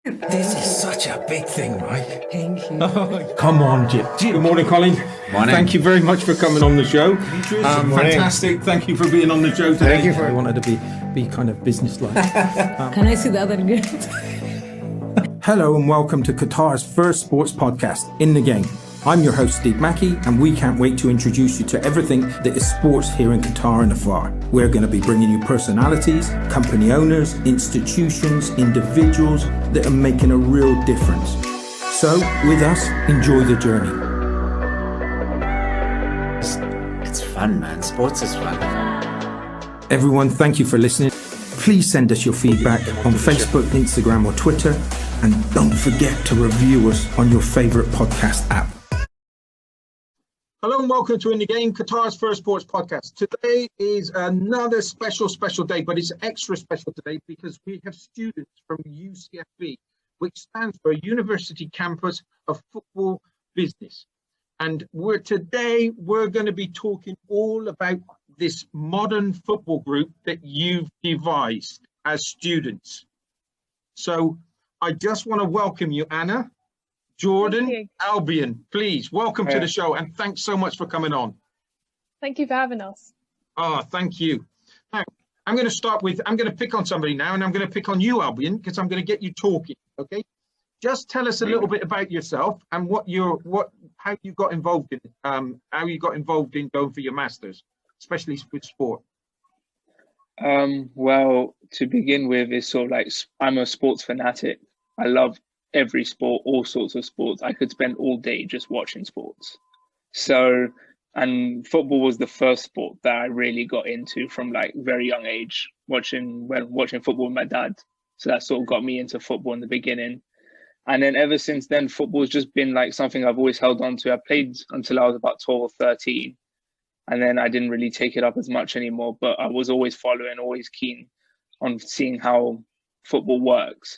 This is such a big thing, right? Thank you. Oh, come on, Jim. Good morning, Colin. Morning. Thank you very much for coming on the show. Fantastic. Thank you for being on the show today. Thank you for- I wanted to be kind of businesslike. Can I see the other good? Hello and welcome to Qatar's first sports podcast, In the Game. I'm your host, Steve Mackey, and we can't wait to introduce you to everything that is sports here in Qatar and afar. We're going to be bringing you personalities, company owners, institutions, individuals that are making a real difference. So, with us, enjoy the journey. It's fun, man. Sports is fun. Everyone, thank you for listening. Please send us your feedback on Facebook, Instagram, or Twitter. And don't forget to review us on your favorite podcast app. Hello and welcome to In the Game, Qatar's first sports podcast. Today is another special day, but it's extra special today because we have students from UCFB, which stands for University Campus of Football Business. And today we're going to be talking all about this modern football group that you've devised as students. So I just want to welcome you, Anna, Jordan, Albion. Please welcome to the show, and thanks so much for coming on. Thank you for having us. Oh, thank you. Now, I'm going to pick on somebody now, and I'm going to pick on you, Albion, because I'm going to get you talking. Okay, just tell us a little bit about yourself and how you got involved in going for your masters, especially with sport. Well, to begin with, it's sort of like I'm a sports fanatic. I love every sport, all sorts of sports. I could spend all day just watching sports. And football was the first sport that I really got into from like very young age, watching football with my dad. So that sort of got me into football in the beginning. And then ever since then, football has just been like something I've always held on to. I played until I was about 12 or 13. And then I didn't really take it up as much anymore, but I was always following, always keen on seeing how football works.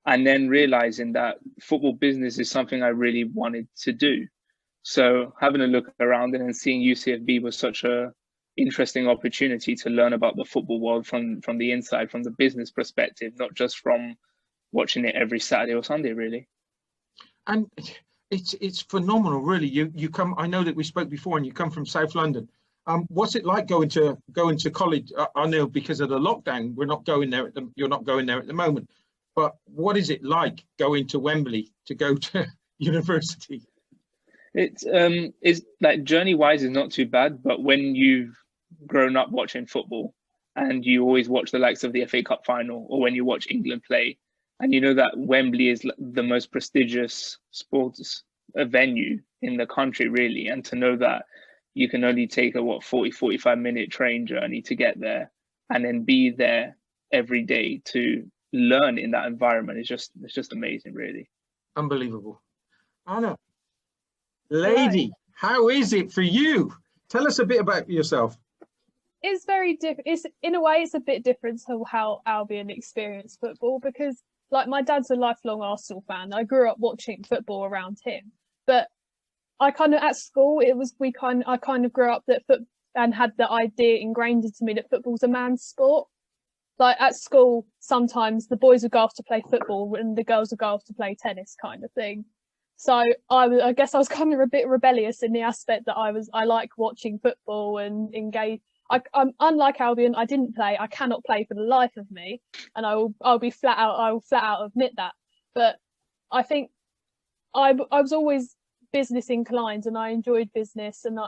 And then realizing that football business is something I really wanted to do. So having a look around and then seeing UCFB was such a interesting opportunity to learn about the football world from the inside, from the business perspective, not just from watching it every Saturday or Sunday, really. And it's phenomenal, really. You come. I know that we spoke before, and you come from South London. What's it like going to college? I know because of the lockdown, you're not going there at the moment. But what is it like going to Wembley to go to university? It's like journey-wise is not too bad, but when you've grown up watching football and you always watch the likes of the FA Cup final, or when you watch England play, and you know that Wembley is the most prestigious sports venue in the country, really, and to know that you can only take a 45-minute train journey to get there, and then be there every day to learn in that environment it's just amazing, really. Unbelievable. Anna, lady, how is it for you? Tell us a bit about yourself. It's very different. In a way, it's a bit different to how Albion experienced football, because like my dad's a lifelong Arsenal fan. I grew up watching football around him, but I kind of at school I kind of grew up and had the idea ingrained into me that football's a man's sport. Like at school, sometimes the boys would go off to play football and the girls would go off to play tennis, kind of thing. So I guess I was kind of a bit rebellious in the aspect that I like watching football and engage. I'm unlike Albion. I didn't play. I cannot play for the life of me, and I will flat out admit that. But I think I was always business inclined, and I enjoyed business, and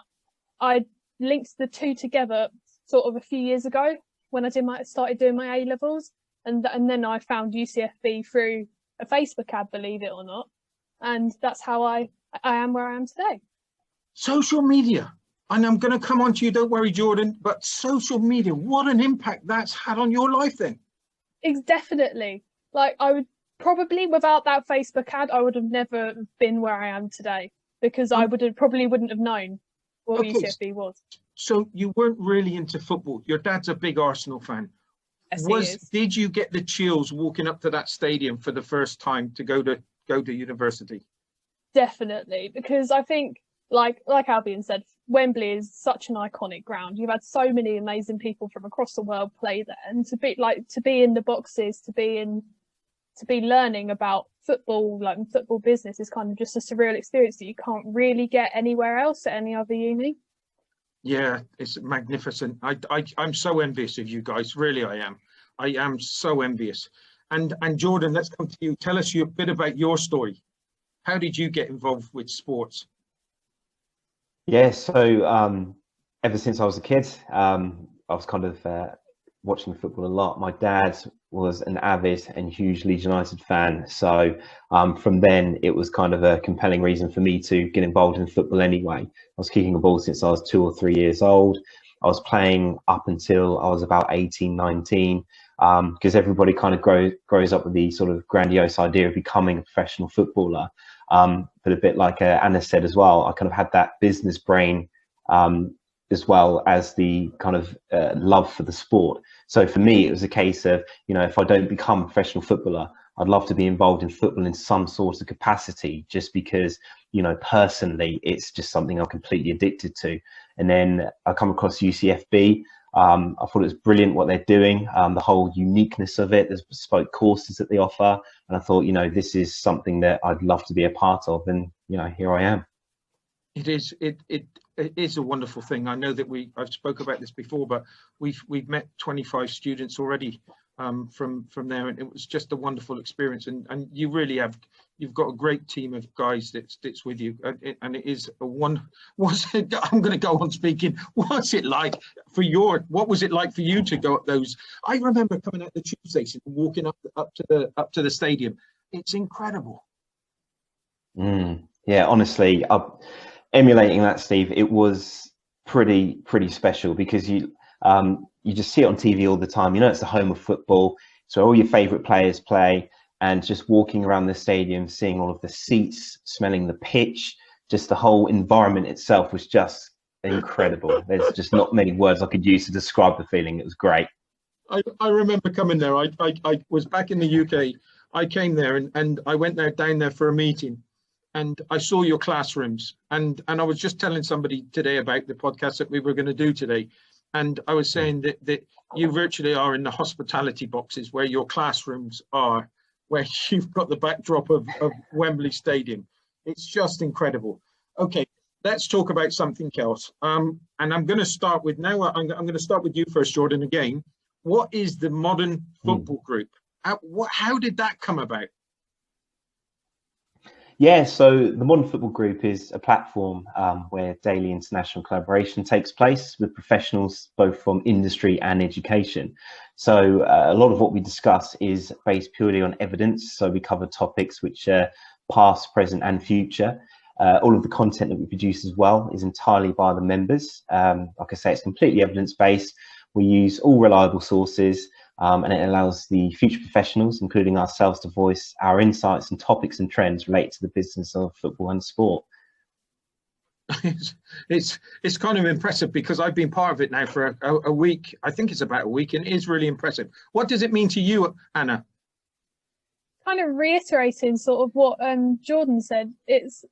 I linked the two together sort of a few years ago when I started doing my A levels, and then I found UCFB through a Facebook ad, believe it or not, and that's how I am where I am today. Social media, and I'm going to come on to you. Don't worry, Jordan. But social media, what an impact that's had on your life, then. It's definitely. Like I would probably without that Facebook ad, I would have never been where I am today, because I probably wouldn't have known what UCFB was. So you weren't really into football. Your dad's a big Arsenal fan. Yes, did you get the chills walking up to that stadium for the first time to go to university? Definitely, because I think like Albion said, Wembley is such an iconic ground. You've had so many amazing people from across the world play there, and to be in the boxes, to to be learning about football, like football business, is kind of just a surreal experience that you can't really get anywhere else at any other uni. Yeah, it's magnificent. I'm so envious of you guys. Really, I am. I am so envious. And Jordan, let's come to you. Tell us a bit about your story. How did you get involved with sports? Yeah, so ever since I was a kid, I was kind of watching football a lot. My dad was an avid and huge Leeds United fan. So from then, it was kind of a compelling reason for me to get involved in football anyway. I was kicking a ball since I was 2 or 3 years old. I was playing up until I was about 18, 19, because everybody kind of grows up with the sort of grandiose idea of becoming a professional footballer. But a bit like Anna said as well, I kind of had that business brain as well as the kind of love for the sport. So for me, it was a case of, you know, if I don't become a professional footballer, I'd love to be involved in football in some sort of capacity, just because, you know, personally, it's just something I'm completely addicted to. And then I come across UCFB. I thought it was brilliant what they're doing, the whole uniqueness of it. There's bespoke courses that they offer. And I thought, you know, this is something that I'd love to be a part of. And, you know, here I am. It is a wonderful thing. I know that I've spoke about this before, but we've met 25 students already from there, and it was just a wonderful experience. And you really you've got a great team of guys that's with you, and it is a one. I'm going to go on speaking. What was it like for you to go up those? I remember coming out the tube station and walking up to the stadium. It's incredible. Yeah, honestly, emulating that, Steve, it was pretty special, because you just see it on TV all the time. You know, it's the home of football, so all your favorite players play, and just walking around the stadium, seeing all of the seats, smelling the pitch, just the whole environment itself was just incredible. There's just not many words I could use to describe the feeling. It was great. I remember coming there. I was back in the UK. I came there and I went down there for a meeting. And I saw your classrooms, and I was just telling somebody today about the podcast that we were going to do today, and I was saying that you virtually are in the hospitality boxes where your classrooms are, where you've got the backdrop of Wembley Stadium. It's just incredible. Okay, let's talk about something else. And I'm going to start with I'm going to start with you first, Jordan. Again, what is the Modern Football Group? How did that come about? Yeah, so the Modern Football Group is a platform where daily international collaboration takes place with professionals both from industry and education. So a lot of what we discuss is based purely on evidence. So we cover topics which are past, present and future. All of the content that we produce as well is entirely by the members. Like I say, it's completely evidence-based. We use all reliable sources. And it allows the future professionals, including ourselves, to voice our insights and topics and trends related to the business of football and sport. It's kind of impressive, because I've been part of it now for a week. I think it's about a week, and it is really impressive. What does it mean to you, Anna? Kind of reiterating sort of what Jordan said. It's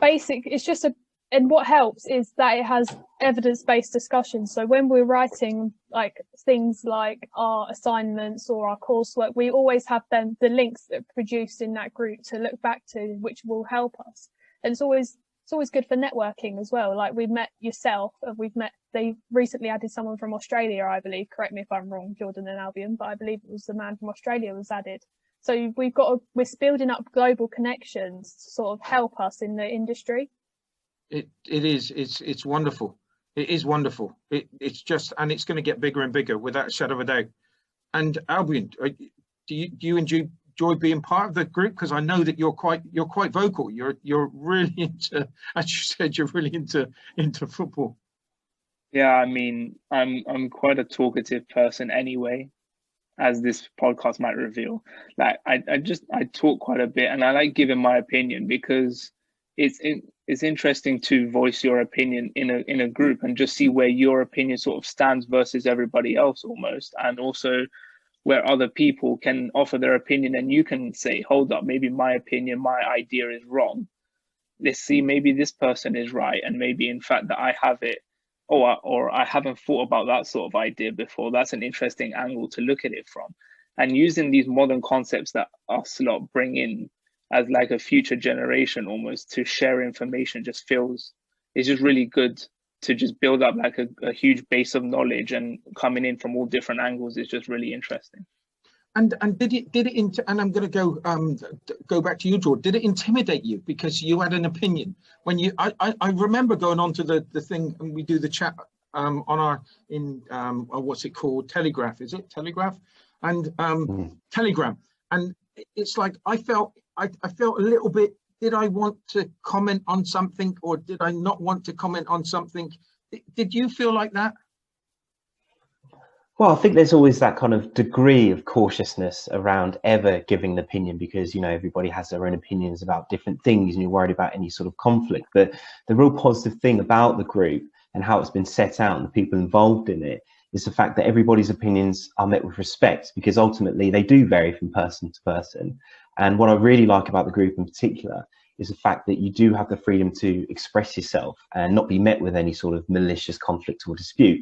basic. It's just and what helps is that it has evidence-based discussions. So when we're writing like things like our assignments or our coursework, we always have the links that are produced in that group to look back to, which will help us. And it's always good for networking as well. Like we've met yourself, and they recently added someone from Australia, I believe. Correct me if I'm wrong, Jordan and Albion, but I believe it was the man from Australia was added. So we're building up global connections to sort of help us in the industry. It's wonderful. It is wonderful. It's just, and it's going to get bigger and bigger without a shadow of a doubt. And Albion, do you enjoy being part of the group? Because I know that you're quite vocal. You're really into, as you said, you're really into football. Yeah, I mean, I'm quite a talkative person anyway, as this podcast might reveal. Like I talk quite a bit, and I like giving my opinion, because it's interesting to voice your opinion in a group and just see where your opinion sort of stands versus everybody else almost, and also where other people can offer their opinion and you can say, hold up, maybe my opinion, my idea is wrong. Let's see, maybe this person is right, and maybe in fact that I have it, or I haven't thought about that sort of idea before. That's an interesting angle to look at it from. and using these modern concepts that us lot bring in as like a future generation almost to share information just feels, it's just really good to just build up like a huge base of knowledge, and coming in from all different angles is just really interesting. And did it and I'm going to go back to you, George. Did it intimidate you because you had an opinion when you? I remember going on to the thing, and we do the chat on our what's it called, Telegraph? Is it Telegraph? And Telegram, and it's like I felt a little bit. Did I want to comment on something, or did I not want to comment on something? Did you feel like that? Well, I think there's always that kind of degree of cautiousness around ever giving an opinion, because, you know, everybody has their own opinions about different things and you're worried about any sort of conflict. But the real positive thing about the group and how it's been set out and the people involved in it is the fact that everybody's opinions are met with respect, because ultimately they do vary from person to person. And what I really like about the group in particular is the fact that you do have the freedom to express yourself and not be met with any sort of malicious conflict or dispute.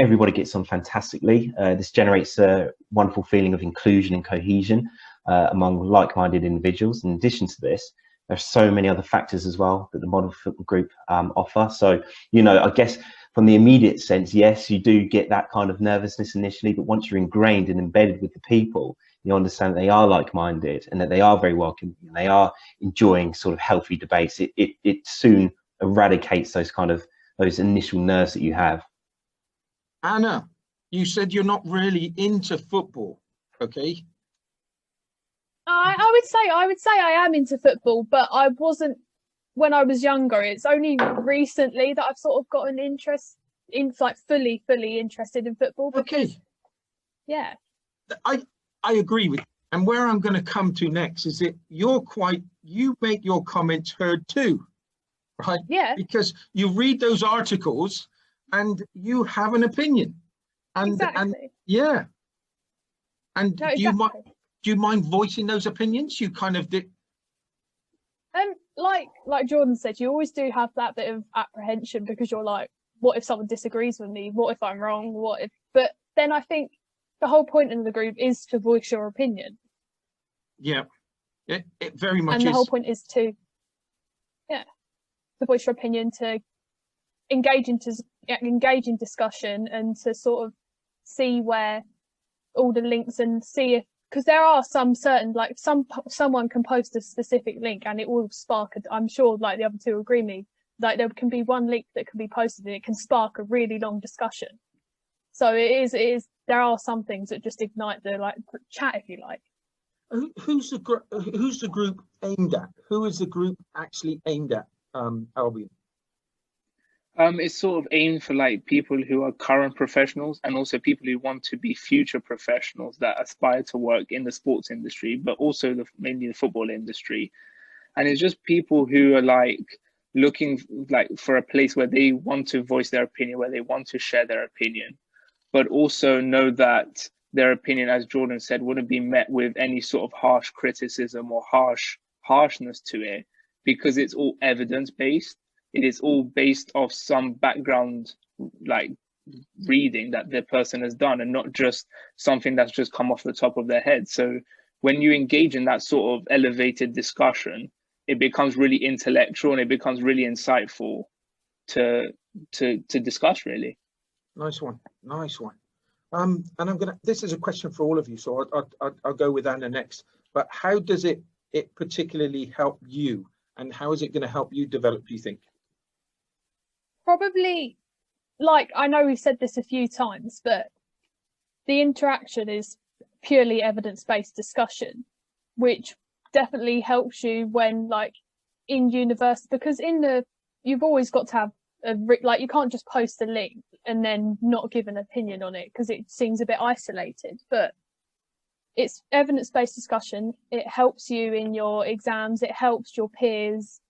Everybody gets on fantastically. This generates a wonderful feeling of inclusion and cohesion among like-minded individuals. In addition to this, there's so many other factors as well that the model football group offer. So, you know, I guess from the immediate sense, yes, you do get that kind of nervousness initially, but once you're ingrained and embedded with the people, you understand that they are like-minded and that they are very welcoming and they are enjoying sort of healthy debates. It soon eradicates those initial nerves that you have. Anna, you said you're not really into football, okay? I would say I am into football, but I wasn't when I was younger. It's only recently that I've sort of got an interest in, like, fully interested in football. Okay. Yeah. I agree with you. And where I'm going to come to next is that you make your comments heard too, right? Yeah. Because you read those articles and you have an opinion. And, exactly. And yeah. And no, do exactly. you mind voicing those opinions? You kind of did. Like Jordan said, you always do have that bit of apprehension, because you're like, what if someone disagrees with me? What if I'm wrong? But then I think the whole point in the group is to voice your opinion. Yeah, it very much is. And the whole point is to voice your opinion, to engage in discussion, and to sort of see where all the links, and see if, because there are some certain, like, someone can post a specific link and it will spark I'm sure, like, the other two agree with me, like, there can be one link that can be posted and it can spark a really long discussion. So it is there are some things that just ignite the, like, chat, if you like. Who's the group aimed at? Who is the group actually aimed at, Albion? It's sort of aimed for, like, people who are current professionals and also people who want to be future professionals that aspire to work in the sports industry, but also mainly the football industry. And it's just people who are, like, looking, like, for a place where they want to voice their opinion, where they want to share their opinion, but also know that their opinion, as Jordan said, wouldn't be met with any sort of harsh criticism or harshness to it, because it's all evidence-based. It is all based off some background, like, reading that the person has done, and not just something that's just come off the top of their head. So when you engage in that sort of elevated discussion, it becomes really intellectual and it becomes really insightful to discuss, really. Nice one. And this is a question for all of you, so I'll go with Anna next. But how does it particularly help you, and how is it going to help you develop, do you think? Probably, like, I know we've said this a few times, but the interaction is purely evidence-based discussion, which definitely helps you when, like, in university, because you've always got to have like, you can't just post a link and then not give an opinion on it, because it seems a bit isolated. But it's evidence-based discussion. It helps you in your exams. It helps your peers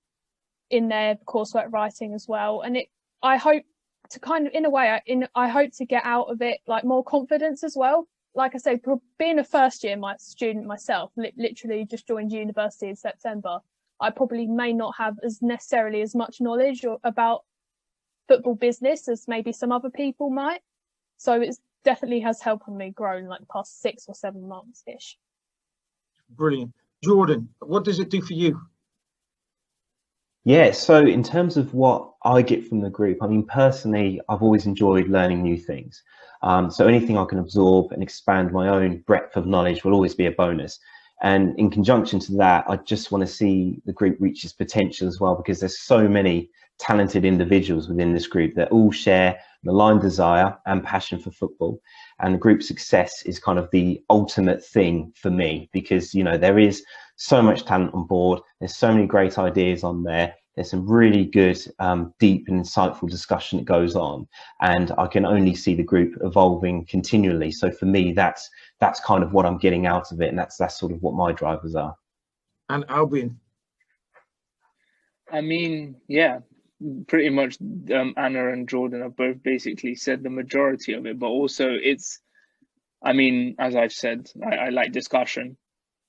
in their coursework writing as well. And I hope to kind of, in a way, I hope to get out of it, like, more confidence as well. Like I said, being a first year student myself, literally just joined university in September, I probably may not have necessarily as much knowledge about football business as maybe some other people might. So definitely has helped me grow in like the past 6 or 7 months ish. Brilliant. Jordan, what does it do for you? Yeah, so in terms of what I get from the group, I mean, personally, I've always enjoyed learning new things. So anything I can absorb and expand my own breadth of knowledge will always be a bonus. And in conjunction to that, I just want to see the group reach its potential as well, because there's so many talented individuals within this group that all share an aligned desire and passion for football. And the group success is kind of the ultimate thing for me, because, you know, there is so much talent on board. There's so many great ideas on there. There's some really good, deep and insightful discussion that goes on. And I can only see the group evolving continually. So for me, that's kind of what I'm getting out of it. And that's sort of what my drivers are. And Albion? I mean, yeah, pretty much Anna and Jordan have both basically said the majority of it, but also it's, I mean, as I've said, I like discussion,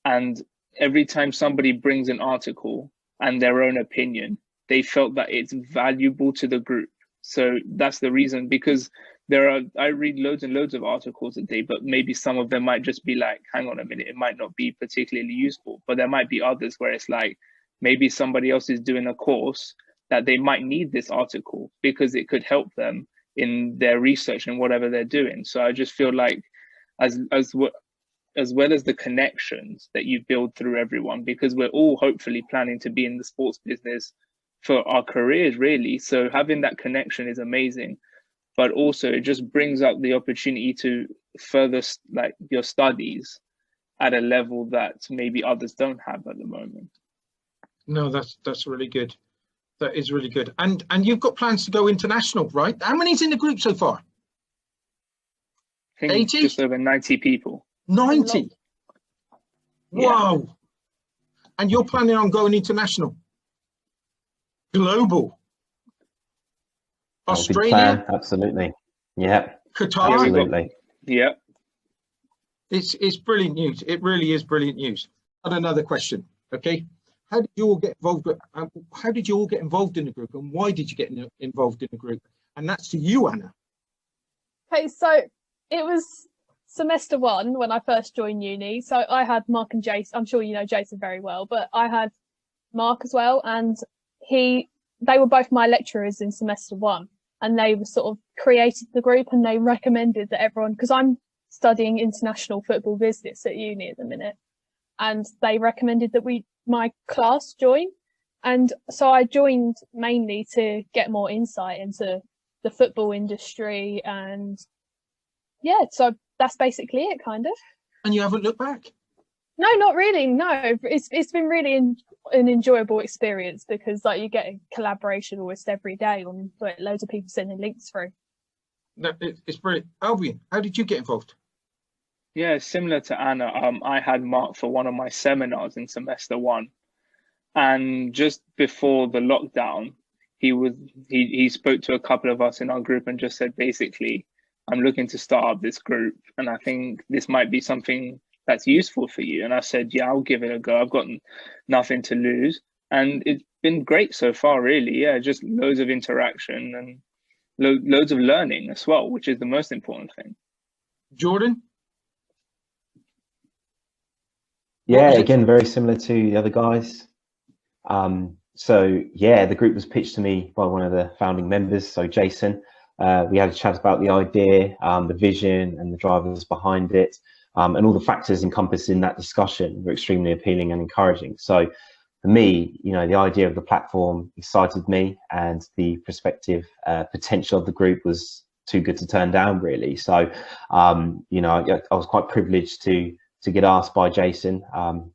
and every time somebody brings an article and their own opinion, they felt that it's valuable to the group. So that's the reason, because I read loads and loads of articles a day, but maybe some of them might just be like, hang on a minute, it might not be particularly useful, but there might be others where it's like, maybe somebody else is doing a course that they might need this article because it could help them in their research and whatever they're doing. So I just feel like as well as the connections that you build through everyone, because we're all hopefully planning to be in the sports business for our careers, really. So having that connection is amazing, but also it just brings up the opportunity to further like your studies at a level that maybe others don't have at the moment. No, that's really good. That is really good. And you've got plans to go international, right? How many's in the group so far? I think 80? just over 90 people. 90? Yeah. Wow. And you're planning on going international? Global? That's a good Australia? plan. Absolutely. Yeah. Qatar? Absolutely. Yeah. It's brilliant news. It really is brilliant news. And another question, okay? How did you all get involved? How did you all get involved in the group, and why did you get involved in the group? And that's to you, Anna. Okay, so it was semester 1 when I first joined uni. So I had Mark and Jason. I'm sure you know Jason very well, but I had Mark as well, and they were both my lecturers in semester 1, and they were sort of created the group, and they recommended that everyone, because I'm studying international football business at uni at the minute, and they recommended that my class join. And so I joined mainly to get more insight into the football industry, and yeah, so that's basically it, kind of. And you haven't looked back? No, not really. No, it's been really an enjoyable experience, because like you get a collaboration almost every day on like, loads of people sending links through. No, it's brilliant. Albion, how did you get involved? Yeah, similar to Anna, I had Mark for one of my seminars in semester 1, and just before the lockdown, he spoke to a couple of us in our group and just said, basically, I'm looking to start up this group, and I think this might be something that's useful for you. And I said, yeah, I'll give it a go. I've got nothing to lose, and it's been great so far, really. Yeah, just loads of interaction and loads of learning as well, which is the most important thing. Jordan? Yeah, again, very similar to the other guys. So yeah, the group was pitched to me by one of the founding members, so Jason. We had a chat about the idea, the vision and the drivers behind it, and all the factors encompassed in that discussion were extremely appealing and encouraging. So for me, you know, the idea of the platform excited me, and the prospective potential of the group was too good to turn down, really. So, you know, I was quite privileged to get asked by Jason,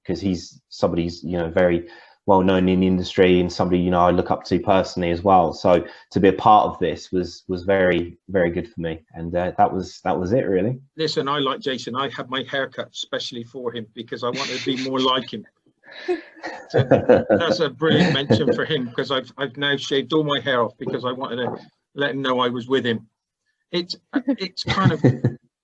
because he's somebody's, you know, very well known in the industry, and somebody, you know, I look up to personally as well. So to be a part of this was very, very good for me, and that was it, really. Listen, I like Jason. I had my haircut especially for him because I wanted to be more like him. So that's a brilliant mention for him, because I've now shaved all my hair off because I wanted to let him know I was with him. It's kind of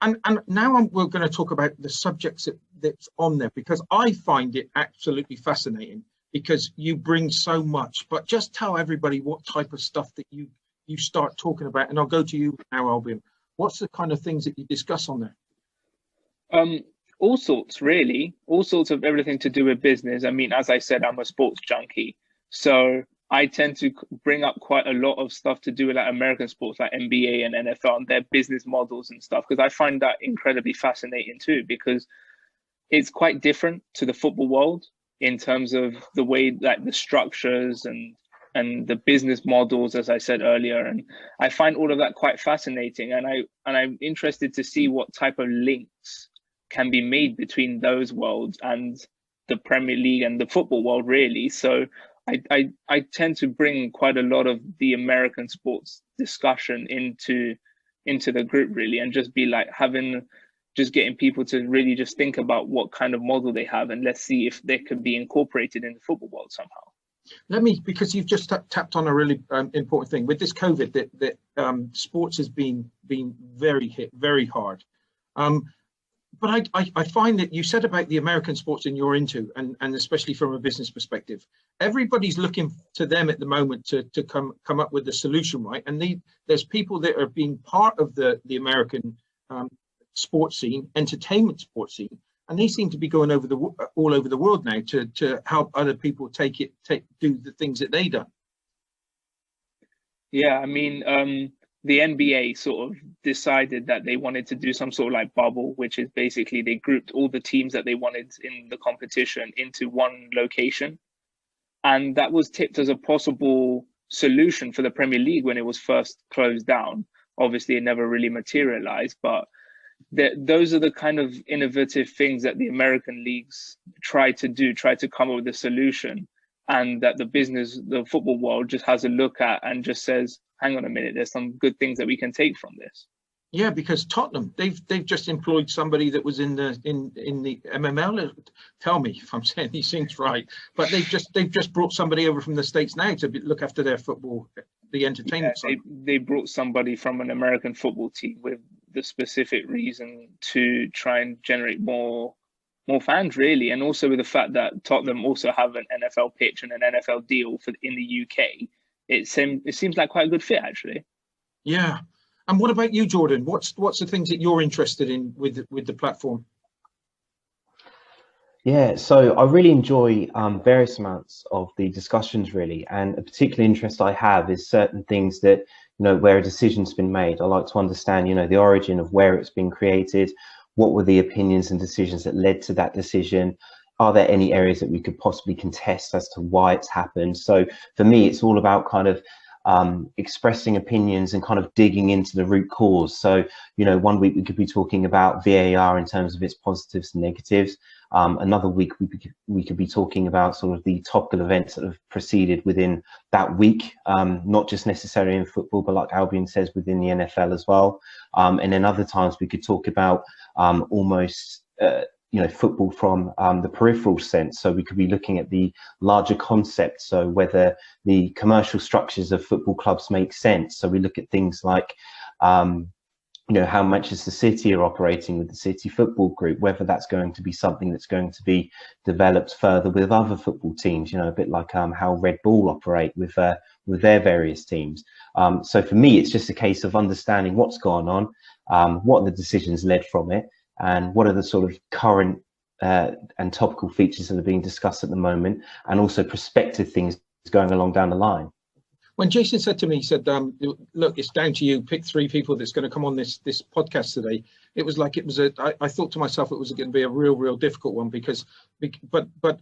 and now we're going to talk about the subjects that's on there, because I find it absolutely fascinating, because you bring so much. But just tell everybody what type of stuff that you start talking about, and I'll go to you now, Albion. What's the kind of things that you discuss on there? All sorts, really. All sorts of everything to do with business. I mean, as I said, I'm a sports junkie. So I tend to bring up quite a lot of stuff to do with like American sports, like NBA and NFL, and their business models and stuff, because I find that incredibly fascinating too, because it's quite different to the football world in terms of the way, like the structures and the business models, as I said earlier. And I find all of that quite fascinating. And I'm interested to see what type of links can be made between those worlds and the Premier League and the football world, really. So I tend to bring quite a lot of the American sports discussion into the group, really, and just be like just getting people to really just think about what kind of model they have, and let's see if they could be incorporated in the football world somehow. Because you've just tapped on a really important thing with this COVID, that sports has been very hit very hard. But I find that you said about the American sports and you're into, and especially from a business perspective, everybody's looking to them at the moment to come up with a solution, right? And there's people that are being part of the American sports scene, entertainment sports scene, and they seem to be going all over the world now to help other people do the things that they done. Yeah, I mean, the NBA sort of decided that they wanted to do some sort of like bubble, which is basically they grouped all the teams that they wanted in the competition into one location. And that was tipped as a possible solution for the Premier League when it was first closed down. Obviously, it never really materialized, but those are the kind of innovative things that the American leagues try to come up with a solution, and that the football world just has a look at and just says, hang on a minute, there's some good things that we can take from this. Yeah, because Tottenham, they've just employed somebody that was in the MML. Tell me if I'm saying these things right, but they've just brought somebody over from the States now to look after their football, the entertainment side. They brought somebody from an American football team with the specific reason to try and generate more fans, really, and also with the fact that Tottenham also have an NFL pitch and an NFL deal in the UK. It seems like quite a good fit, actually. Yeah. And what about you, Jordan? What's the things that you're interested in with the platform? Yeah, so I really enjoy various amounts of the discussions, really, and a particular interest I have is certain things that, where a decision's been made. I like to understand, the origin of where it's been created, what were the opinions and decisions that led to that decision. Are there any areas that we could possibly contest as to why it's happened? So for me, it's all about kind of expressing opinions and kind of digging into the root cause. So, 1 week we could be talking about VAR in terms of its positives and negatives. Another week we could be talking about sort of the topical events that have proceeded within that week, not just necessarily in football, but like Albion says, within the NFL as well. And then other times we could talk about almost football from the peripheral sense. So we could be looking at the larger concept. So whether the commercial structures of football clubs make sense. So we look at things like, how Manchester City are operating with the City Football Group, whether that's going to be something that's going to be developed further with other football teams, a bit like how Red Bull operate with their various teams. So for me, it's just a case of understanding what's gone on, what the decisions led from it, and what are the sort of current and topical features that are being discussed at the moment, and also prospective things going along down the line. When Jason said to me, he said, look, it's down to you, pick 3 people that's going to come on this podcast today. It was like, I thought to myself, it was going to be a real difficult one but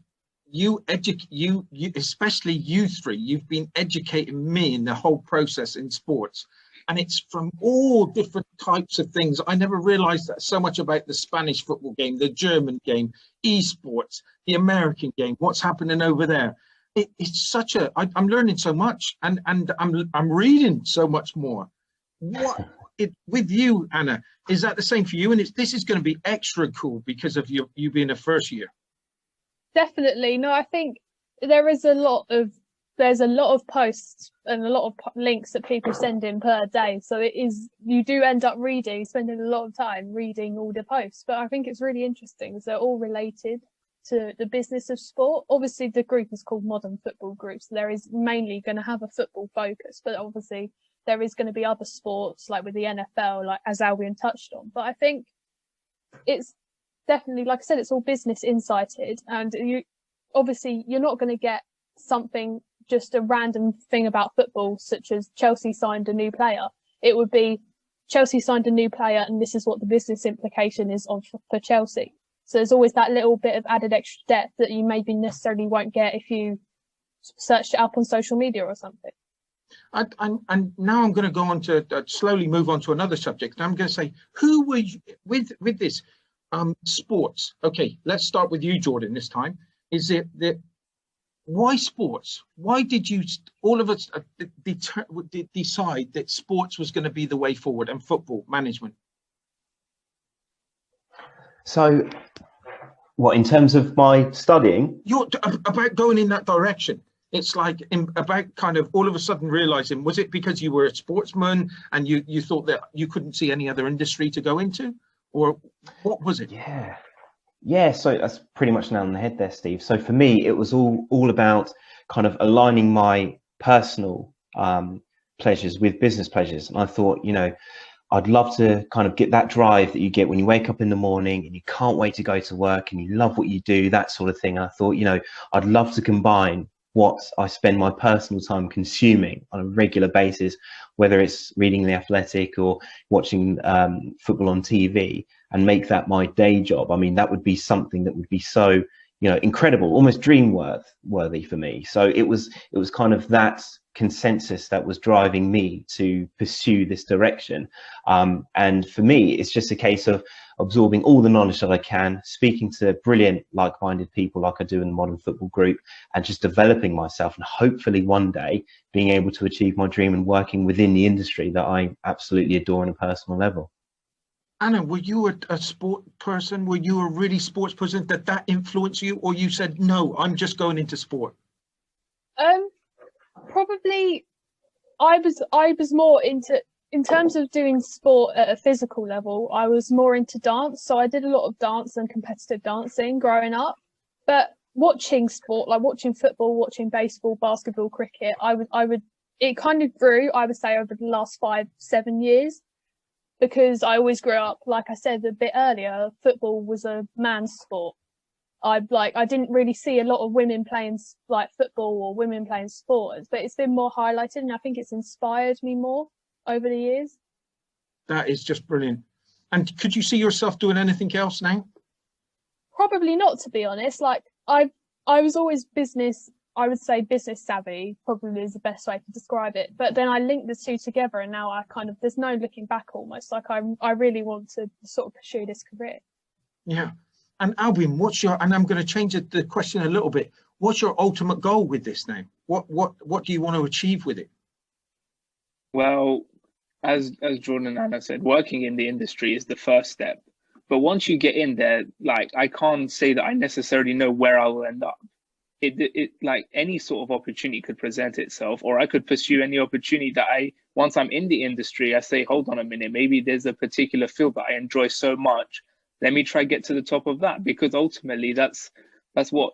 you especially you 3, you've been educating me in the whole process in sports. And it's from all different types of things. I never realized that so much about the Spanish football game, the German game, esports, the American game, what's happening over there. It's such I'm learning so much, and I'm reading so much more. With you, Anna, is that the same for you? And this is going to be extra cool because of you being a first year. Definitely. No, I think there's a lot of posts and a lot of links that people send in per day. So you do end up spending a lot of time reading all the posts. But I think it's really interesting because they're all related to the business of sport. Obviously, the group is called Modern Football Group, so there is mainly going to have a football focus, but obviously there is going to be other sports like with the NFL, like as Albion touched on. But I think it's definitely, like I said, it's all business incited, and you're not going to get something, just a random thing about football, such as Chelsea signed a new player. It would be Chelsea signed a new player, and this is what the business implication is for Chelsea. So there's always that little bit of added extra depth that you maybe necessarily won't get if you searched it up on social media or something. And now I'm going to go on to slowly move on to another subject. And I'm going to say, who were you with this sports? Okay, let's start with you, Jordan, this time. Is it that why sports? Why did you all of us decide that sports was going to be the way forward and football management? So, what, in terms of my studying? You're about going in that direction. It's like about kind of all of a sudden realizing, was it because you were a sportsman and you thought that you couldn't see any other industry to go into, or what was it? Yeah, so that's pretty much nail on the head there, Steve. So for me, it was all about kind of aligning my personal pleasures with business pleasures. And I thought, I'd love to kind of get that drive that you get when you wake up in the morning and you can't wait to go to work and you love what you do, that sort of thing. And I thought, I'd love to combine what I spend my personal time consuming on a regular basis, whether it's reading The Athletic or watching football on TV, and make that my day job. I mean, that would be something that would be so, incredible, almost dream worthy for me. So it was kind of that consensus that was driving me to pursue this direction. And for me, it's just a case of absorbing all the knowledge that I can, speaking to brilliant, like-minded people like I do in the Modern Football Group, and just developing myself, and hopefully one day being able to achieve my dream and working within the industry that I absolutely adore on a personal level. Anna, were you a sport person? Were you a really sports person? Did that influence you, or you said, no, I'm just going into sport? Probably I was more into, in terms of doing sport at a physical level, I was more into dance. So I did a lot of dance and competitive dancing growing up. But watching sport, like watching football, watching baseball, basketball, cricket, it kind of grew, I would say, over the last 5-7 years. Because I always grew up, like I said a bit earlier, football was a man's sport. I didn't really see a lot of women playing like football or women playing sports, but it's been more highlighted, and I think it's inspired me more over the years. That is just brilliant. And could you see yourself doing anything else now? Probably not, to be honest. Like I was always business savvy, probably is the best way to describe it. But then I linked the two together, and now there's no looking back almost. Like I really want to sort of pursue this career. Yeah. And Albion, and I'm going to change the question a little bit. What's your ultimate goal with this now? What do you want to achieve with it? Well, as Jordan and Anna said, working in the industry is the first step. But once you get in there, like, I can't say that I necessarily know where I will end up. It like any sort of opportunity could present itself, or I could pursue any opportunity that once I'm in the industry, I say, hold on a minute, maybe there's a particular field that I enjoy so much. Let me try get to the top of that, because ultimately that's what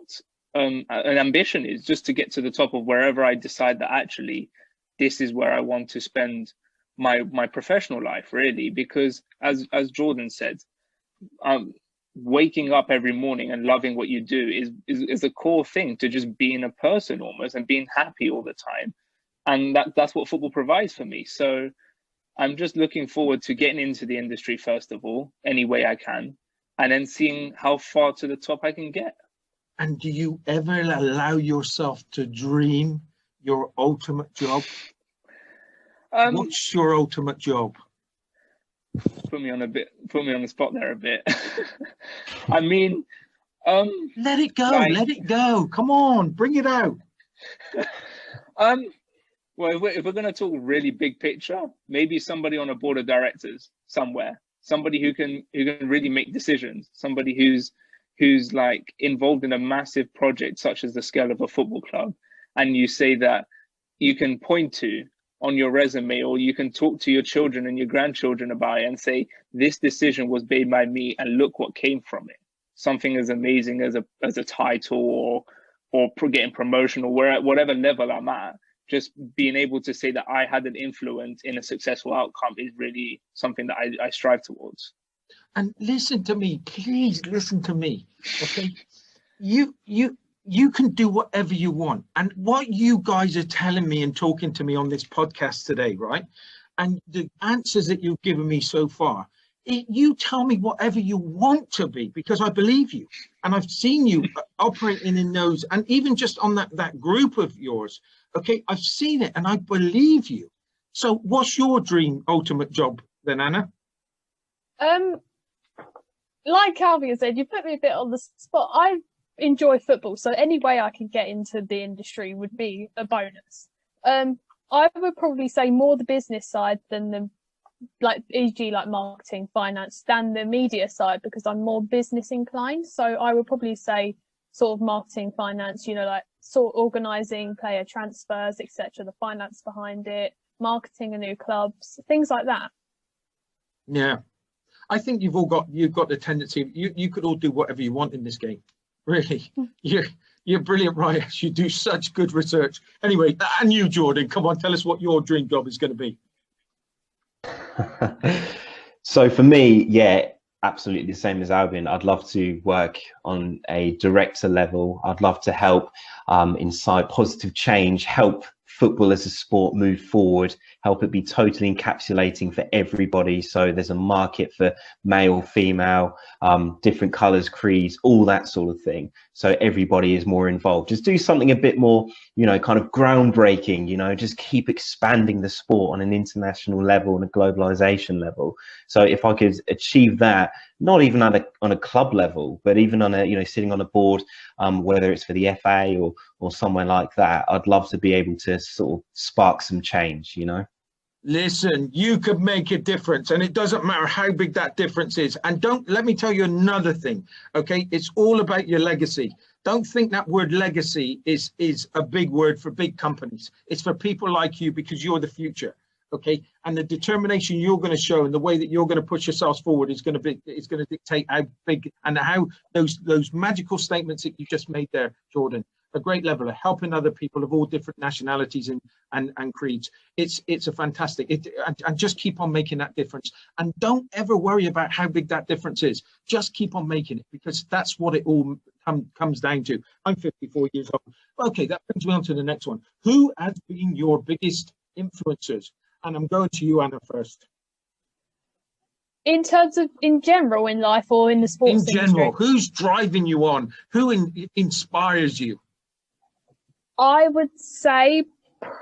an ambition is, just to get to the top of wherever I decide that actually this is where I want to spend my professional life, really. Because as Jordan said, waking up every morning and loving what you do is a core thing to just being a person almost, and being happy all the time. And that's what football provides for me. So I'm just looking forward to getting into the industry, first of all, any way I can, and then seeing how far to the top I can get. And do you ever allow yourself to dream your ultimate job? What's your ultimate job? Put me on the spot there a bit. I mean, let it go. Come on, bring it out. Well, if we're going to talk really big picture, maybe somebody on a board of directors somewhere, somebody who can really make decisions, somebody who's like involved in a massive project such as the scale of a football club, and you say that you can point to on your resume, or you can talk to your children and your grandchildren about it and say, this decision was made by me and look what came from it. Something as amazing as a title or getting promotion or whatever level I'm at. just being able to say that I had an influence in a successful outcome is really something that I strive towards. And listen to me, please listen to me. Okay. You can do whatever you want. And what you guys are telling me and talking to me on this podcast today, right? And the answers that you've given me so far, you tell me whatever you want to be, because I believe you. And I've seen you operating in those, and even just on that group of yours, okay, I've seen it and I believe you. So what's your dream ultimate job then, Anna? Like Albion said, you put me a bit on the spot. I enjoy football, so any way I can get into the industry would be a bonus. I would probably say more the business side than the, like, e.g. like marketing, finance, than the media side, because I'm more business inclined. So I would probably say sort of marketing, finance, you know, like sort of organising player transfers, etc., the finance behind it, marketing a new clubs, things like that. Yeah, I think you've got the tendency. You could all do whatever you want in this game. Really, you're brilliant, Ryan. You do such good research. Anyway, and you, Jordan, come on, tell us what your dream job is going to be. So for me, yeah, absolutely the same as Albion. I'd love to work on a director level. I'd love to help incite positive change, help football as a sport move forward, help it be totally encapsulating for everybody. So there's a market for male, female, different colours, creeds, all that sort of thing. So everybody is more involved. Just do something a bit more, you know, kind of groundbreaking, you know, just keep expanding the sport on an international level and a globalization level. So if I could achieve that, not even on a club level, but even on a, you know, sitting on a board, whether it's for the FA or somewhere like that, I'd love to be able to sort of spark some change, you know. Listen, you could make a difference, and it doesn't matter how big that difference is. And let me tell you another thing, okay? It's all about your legacy. Don't think that word legacy is a big word for big companies. It's for people like you, because you're the future, okay? And the determination you're going to show and the way that you're going to push yourselves forward is going to dictate how big and how those magical statements that you just made there, Jordan, a great level of helping other people of all different nationalities and creeds. It's a fantastic, and just keep on making that difference. And don't ever worry about how big that difference is. Just keep on making it, because that's what it all comes down to. I'm 54 years old. Okay, that brings me on to the next one. Who has been your biggest influencers? And I'm going to you, Anna, first. In terms of in general in life or in the sports in general, industry? Who's driving you on? Who inspires you? I would say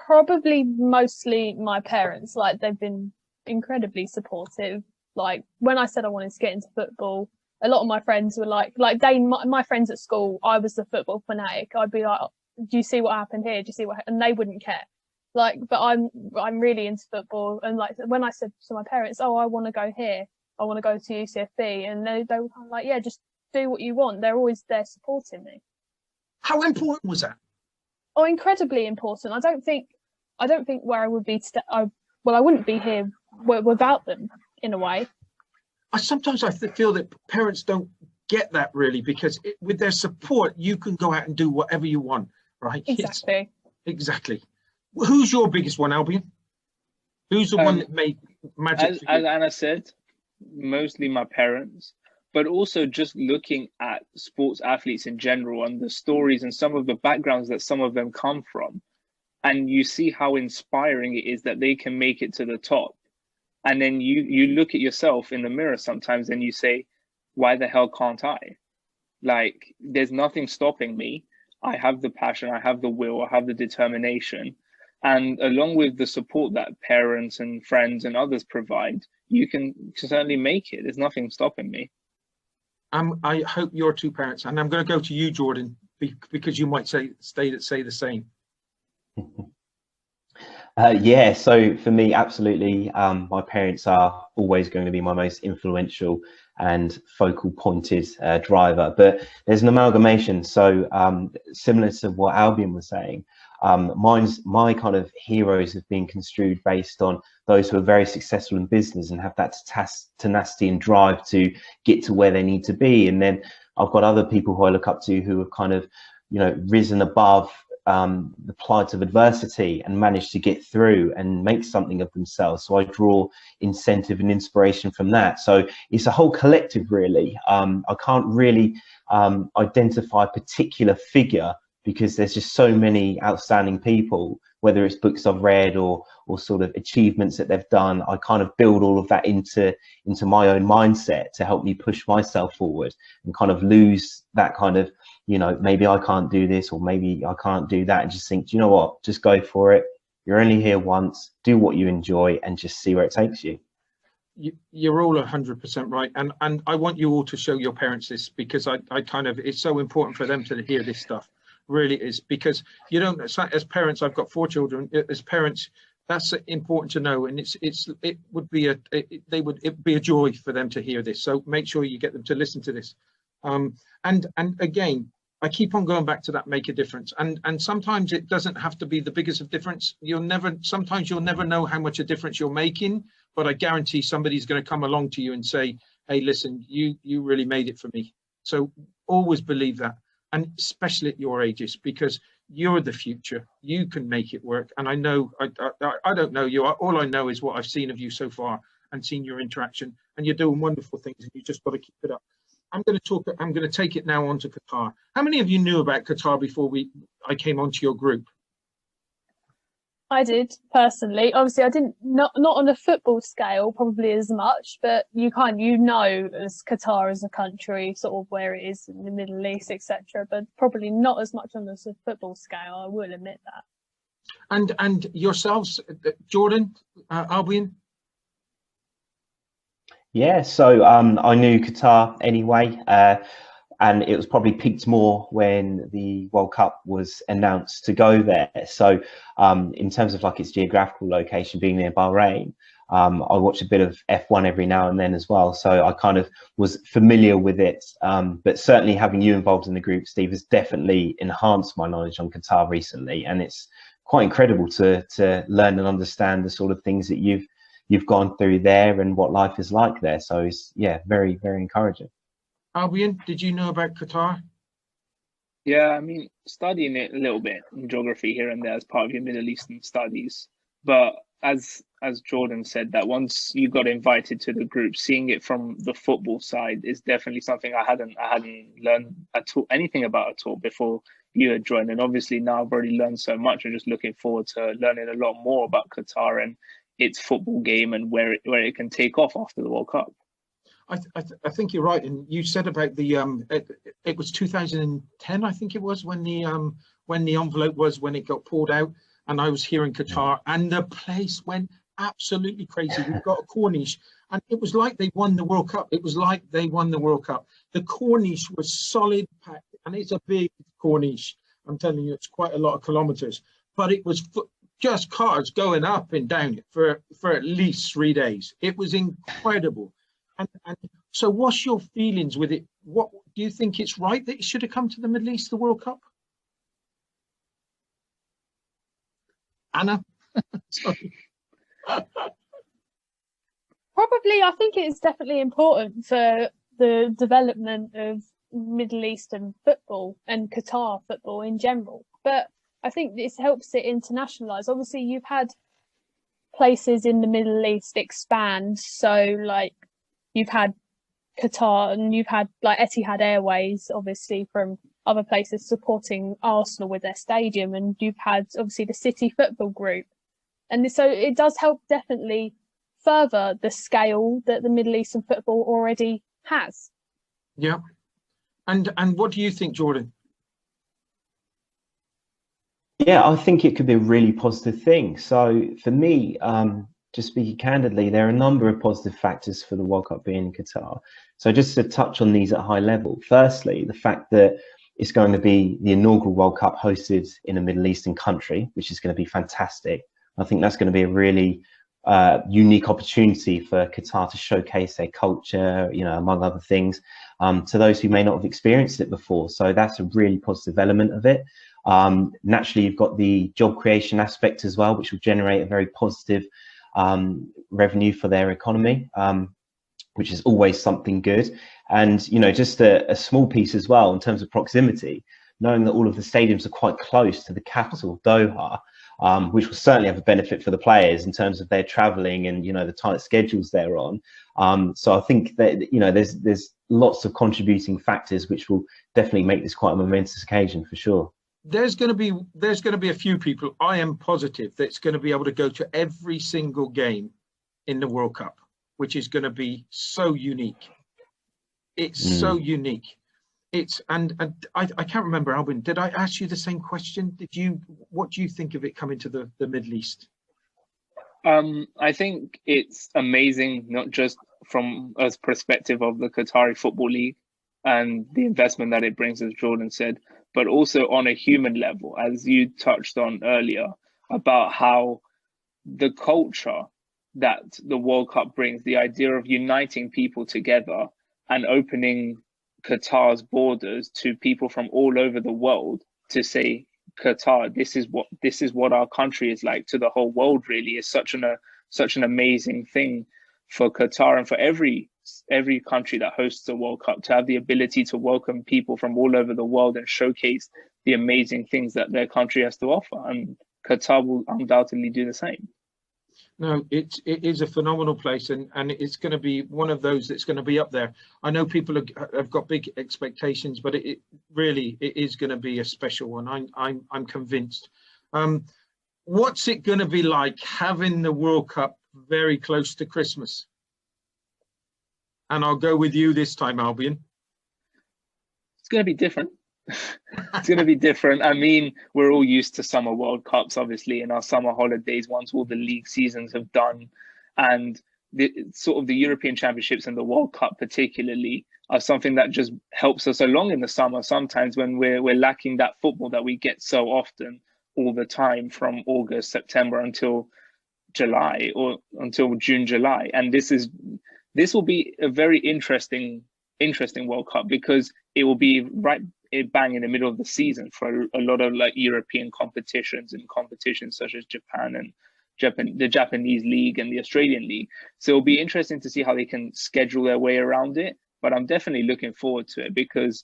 probably mostly my parents. Like, they've been incredibly supportive. Like, when I said I wanted to get into football, a lot of my friends were like my friends at school, I was the football fanatic. I'd be like, do you see what happened here? Do you see what? And they wouldn't care. Like, but I'm really into football. And like, when I said to my parents, oh, I want to go here, I want to go to UCFB, and they were kind of like, yeah, just do what you want. They're always there supporting me. How important was that? Oh, incredibly important. I don't think where I would be I wouldn't be here without them, in a way. Sometimes I feel that parents don't get that, really, because with their support, you can go out and do whatever you want, right? Exactly. Exactly. Who's your biggest one, Albion? Who's the one that made magic? As Anna said, mostly my parents, but also just looking at sports athletes in general and the stories and some of the backgrounds that some of them come from. And you see how inspiring it is that they can make it to the top. And then you look at yourself in the mirror sometimes and you say, why the hell can't I? Like, there's nothing stopping me. I have the passion, I have the will, I have the determination. And along with the support that parents and friends and others provide, you can certainly make it. There's nothing stopping me. I hope your two parents, and I'm going to go to you, Jordan, because you might say the same. Yeah, so for me, absolutely, my parents are always going to be my most influential and focal pointed driver, but there's an amalgamation. So similar to what Albion was saying, my kind of heroes have been construed based on those who are very successful in business and have that tenacity and drive to get to where they need to be. And then I've got other people who I look up to who have kind of, you know, risen above the plight of adversity and manage to get through and make something of themselves. So I draw incentive and inspiration from that. So it's a whole collective, really. I can't really identify a particular figure because there's just so many outstanding people, whether it's books I've read or sort of achievements that they've done. I kind of build all of that into my own mindset to help me push myself forward and kind of lose that kind of, you know, maybe I can't do this or maybe I can't do that, and just think, do you know what, just go for it. You're only here once, do what you enjoy and just see where it takes you. You're all 100% right, and I want you all to show your parents this, because I kind of, it's so important for them to hear this stuff. Really is, because you don't, as parents, I've got 4 children. As parents, that's important to know, and it would be a joy for them to hear this. So make sure you get them to listen to this. And again, I keep on going back to that, make a difference, and sometimes it doesn't have to be the biggest of difference. Sometimes you'll never know how much a difference you're making, but I guarantee somebody's going to come along to you and say, hey, listen, you really made it for me. So always believe that. And especially at your ages, because you're the future, you can make it work. And I know, I don't know you, all I know is what I've seen of you so far and seen your interaction, and you're doing wonderful things, and you just got to keep it up. I'm going to take it now on to Qatar. How many of you knew about Qatar before I came onto your group? I did personally. Obviously, I didn't, not on a football scale, probably as much, but you know, as Qatar as a country, sort of where it is in the Middle East, etc. But probably not as much on a football scale. I will admit that. And yourselves, Jordan, Albion? Yeah, so I knew Qatar anyway. And it was probably peaked more when the World Cup was announced to go there. So in terms of like its geographical location being near Bahrain, I watch a bit of F1 every now and then as well. So I kind of was familiar with it. But certainly having you involved in the group, Steve, has definitely enhanced my knowledge on Qatar recently. And it's quite incredible to learn and understand the sort of things that you've gone through there and what life is like there. So it's, yeah, very, very encouraging. Albion, did you know about Qatar? Yeah, I mean, studying it a little bit in geography here and there as part of your Middle Eastern studies. But as Jordan said, that once you got invited to the group, seeing it from the football side is definitely something I hadn't learned anything about at all before you had joined. And obviously now I've already learned so much. I'm just looking forward to learning a lot more about Qatar and its football game and where it can take off after the World Cup. I think you're right, and you said about the it was 2010, I think it was, when the envelope was, when it got pulled out, and I was here in Qatar, and the place went absolutely crazy. We've got a Corniche, and it was like they won the World Cup. It was like they won the World Cup. The Corniche was solid packed, and it's a big Corniche. I'm telling you, it's quite a lot of kilometers, but it was just cars going up and down for at least 3 days. It was incredible. And so what's your feelings with it? What do you think, it's right that it should have come to the Middle East, the World Cup? Anna? Sorry. Probably, I think it is definitely important for the development of Middle Eastern football and Qatar football in general. But I think this helps it internationalise. Obviously, you've had places in the Middle East expand. So, like, you've had Qatar and you've had like Etihad Airways, obviously, from other places supporting Arsenal with their stadium. And you've had, obviously, the City Football Group. And so it does help definitely further the scale that the Middle Eastern football already has. Yeah. And what do you think, Jordan? Yeah, I think it could be a really positive thing. So for me, just speaking candidly, there are a number of positive factors for the World Cup being in Qatar. So just to touch on these at a high level, firstly, the fact that it's going to be the inaugural World Cup hosted in a Middle Eastern country, which is going to be fantastic. I think that's going to be a really unique opportunity for Qatar to showcase their culture, you know, among other things, to those who may not have experienced it before. So that's a really positive element of it. Naturally, you've got the job creation aspect as well, which will generate a very positive revenue for their economy, which is always something good. And, you know, just a small piece as well in terms of proximity. knowing that all of the stadiums are quite close to the capital, Doha, which will certainly have a benefit for the players in terms of their travelling and, you know, the tight schedules they're on. So I think that, you know, there's lots of contributing factors which will definitely make this quite a momentous occasion for sure. There's going to be a few people, I am positive, that's going to be able to go to every single game in the World Cup, which is going to be so unique. It's so unique. And I can't remember, Albion, did I ask you the same question? What do you think of it coming to the Middle East? I think it's amazing, not just from a perspective of the Qatari Football League and the investment that it brings, as Jordan said, but also on a human level, as you touched on earlier, about how the culture that the World Cup brings, the idea of uniting people together and opening Qatar's borders to people from all over the world to say, Qatar, this is what our country is like to the whole world, really, is such an amazing thing for Qatar and for every country that hosts a World Cup, to have the ability to welcome people from all over the world and showcase the amazing things that their country has to offer. And Qatar will undoubtedly do the same. No, it is a phenomenal place, and it's going to be one of those that's going to be up there. I know people have got big expectations, but it really is going to be a special one. I'm convinced. What's it going to be like having the World Cup very close to Christmas? And I'll go with you this time, Albion. It's going to be different. It's going to be different. I mean, we're all used to summer World Cups, obviously, in our summer holidays once all the league seasons have done. And the European Championships and the World Cup particularly are something that just helps us along in the summer, sometimes when we're lacking that football that we get so often all the time from August, September until July, or until June, July. And this will be a very interesting World Cup, because it will be right bang in the middle of the season for a lot of like European competitions and competitions such as Japan and the Japanese league and the Australian league. So it'll be interesting to see how they can schedule their way around it. But I'm definitely looking forward to it, because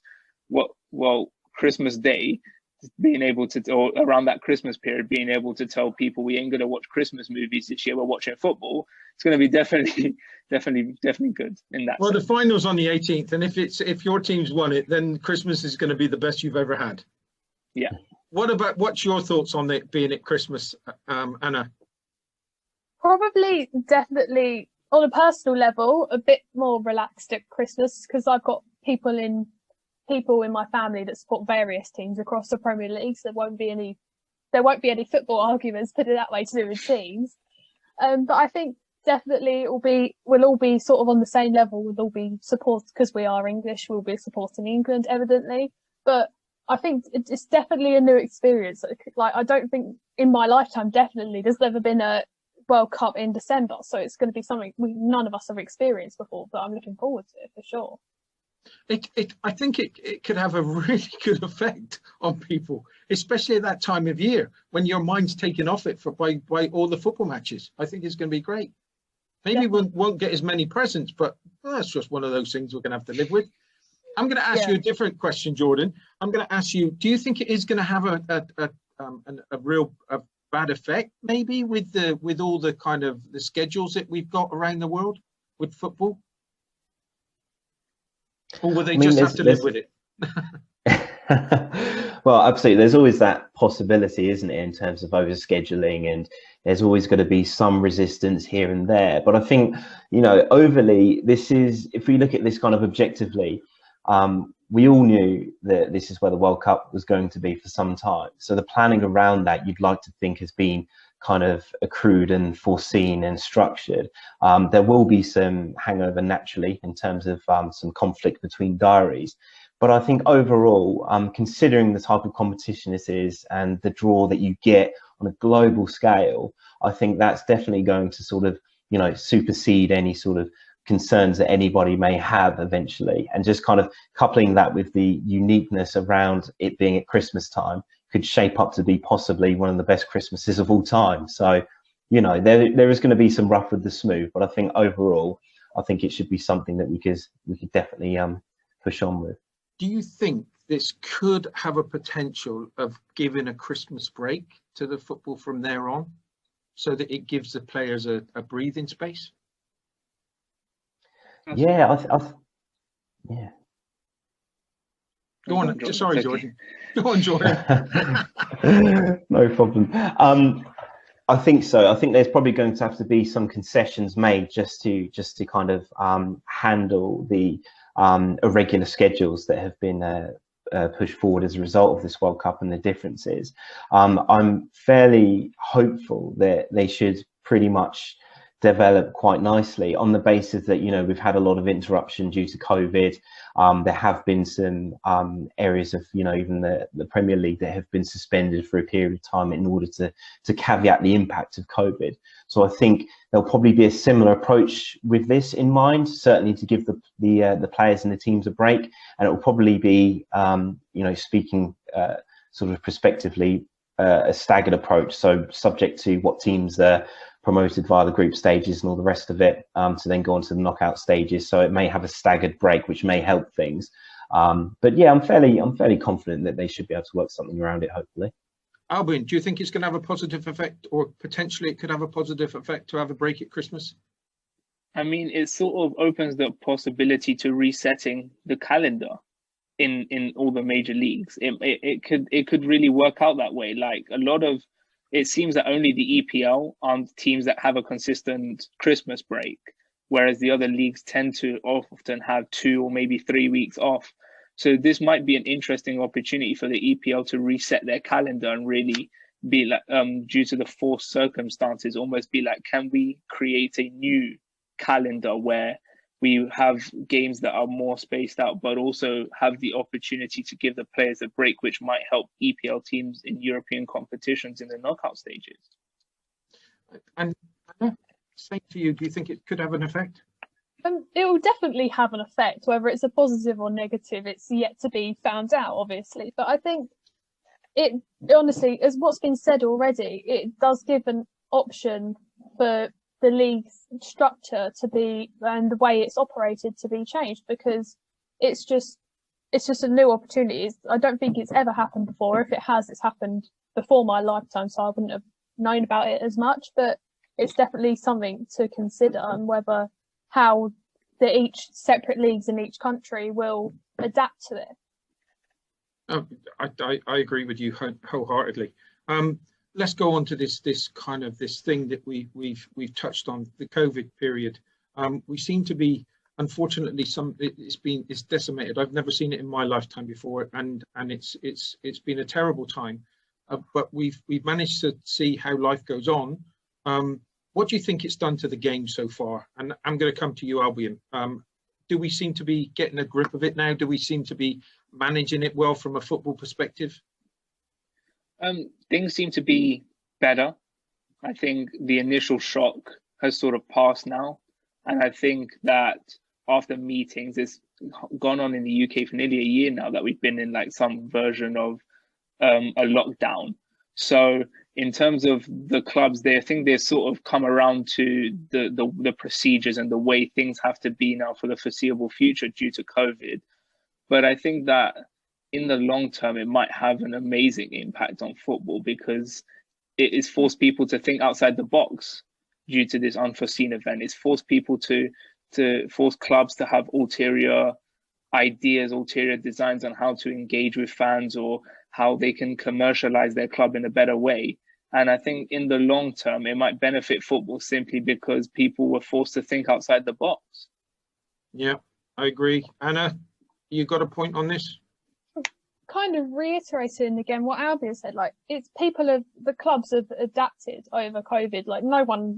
Christmas Day, being able to, or around that Christmas period, being able to tell people we ain't going to watch Christmas movies this year, we're watching football. It's going to be definitely good in that Well, sense. the final's on the 18th, and if your team's won it, then Christmas is going to be the best you've ever had. Yeah. What's your thoughts on it being at Christmas, Anna? Probably, definitely, on a personal level, a bit more relaxed at Christmas, because I've got people in my family that support various teams across the Premier League, so there won't be any football arguments, put it that way, to do with teams. But I think definitely we'll all be sort of on the same level. We'll all be support, because we are English, we'll be supporting England, evidently. But I think it's definitely a new experience. Like, I don't think in my lifetime, definitely, there's never been a World Cup in December. So it's going to be something none of us have experienced before, but I'm looking forward to it for sure. I think it could have a really good effect on people, especially at that time of year when your mind's taken off it by all the football matches. I think it's going to be great. Maybe we won't get as many presents, but that's just one of those things we're going to have to live with. I'm going to ask you a different question, Jordan. I'm going to ask you, do you think it is going to have a real bad effect, maybe, with all the kind of the schedules that we've got around the world with football? Or will they just have to live with it? Well, absolutely. There's always that possibility, isn't it, in terms of overscheduling, and there's always going to be some resistance here and there. But I think, you know, overly, if we look at this kind of objectively, we all knew that this is where the World Cup was going to be for some time. So the planning around that, you'd like to think, has been kind of accrued and foreseen and structured. There will be some hangover naturally in terms of some conflict between diaries. But I think overall, considering the type of competition this is and the draw that you get on a global scale, I think that's definitely going to sort of, you know, supersede any sort of concerns that anybody may have eventually. And just kind of coupling that with the uniqueness around it being at Christmas time could shape up to be possibly one of the best Christmases of all time. So, you know, there is going to be some rough with the smooth, but I think overall, I think it should be something that we could definitely push on with. Do you think this could have a potential of giving a Christmas break to the football from there on, so that it gives the players a breathing space? Yeah, yeah. Go on. Sorry, Jordan. Go on, Jordan. No problem. I think so. I think there's probably going to have to be some concessions made just to kind of handle the irregular schedules that have been pushed forward as a result of this World Cup and the differences. I'm fairly hopeful that they should pretty much develop quite nicely on the basis that, you know, we've had a lot of interruption due to COVID. There have been some areas of, you know, even the Premier League that have been suspended for a period of time in order to caveat the impact of COVID. So I think there'll probably be a similar approach with this in mind, certainly to give the players and the teams a break. And it will probably be, you know, speaking sort of prospectively, a staggered approach. So subject to what teams are promoted via the group stages and all the rest of it, to then go on to the knockout stages. So it may have a staggered break, which may help things. But yeah, I'm fairly confident that they should be able to work something around it, hopefully. Albion, do you think it's going to have a positive effect, or potentially it could have a positive effect to have a break at Christmas? I mean, it sort of opens the possibility to resetting the calendar in all the major leagues. It could really work out that way. Like a lot of, it seems that only the EPL aren't teams that have a consistent Christmas break, whereas the other leagues tend to often have 2 or maybe 3 weeks off. So this might be an interesting opportunity for the EPL to reset their calendar and really be like, due to the forced circumstances, almost be like, can we create a new calendar where we have games that are more spaced out, but also have the opportunity to give the players a break, which might help EPL teams in European competitions in the knockout stages. And same to you, do you think it could have an effect? It will definitely have an effect. Whether it's a positive or negative, it's yet to be found out, obviously. But I think it honestly, as what's been said already, it does give an option for the league's structure to be, and the way it's operated to be changed, because it's just a new opportunity. I don't think it's ever happened before. If it has, it's happened before my lifetime, so I wouldn't have known about it as much. But it's definitely something to consider, and whether how each separate leagues in each country will adapt to it. I agree with you wholeheartedly. Let's go on to this thing that we've touched on, the COVID period. We seem to be, unfortunately, it's decimated. I've never seen it in my lifetime before, and it's been a terrible time. But we've managed to see how life goes on. What do you think it's done to the game so far? And I'm going to come to you, Albion. Do we seem to be getting a grip of it now? Do we seem to be managing it well from a football perspective? Things seem to be better. I think the initial shock has sort of passed now. And I think that after meetings, it's gone on in the UK for nearly a year now that we've been in like some version of a lockdown. So in terms of the clubs, I think they've sort of come around to the procedures and the way things have to be now for the foreseeable future due to COVID. But I think that in the long term, it might have an amazing impact on football, because it has forced people to think outside the box due to this unforeseen event. It's forced people to force clubs to have ulterior ideas, ulterior designs on how to engage with fans or how they can commercialize their club in a better way. And I think in the long term, it might benefit football simply because people were forced to think outside the box. Yeah, I agree. Anna, you got a point on this? Kind of reiterating again what Albion said, like the clubs have adapted over COVID. Like no one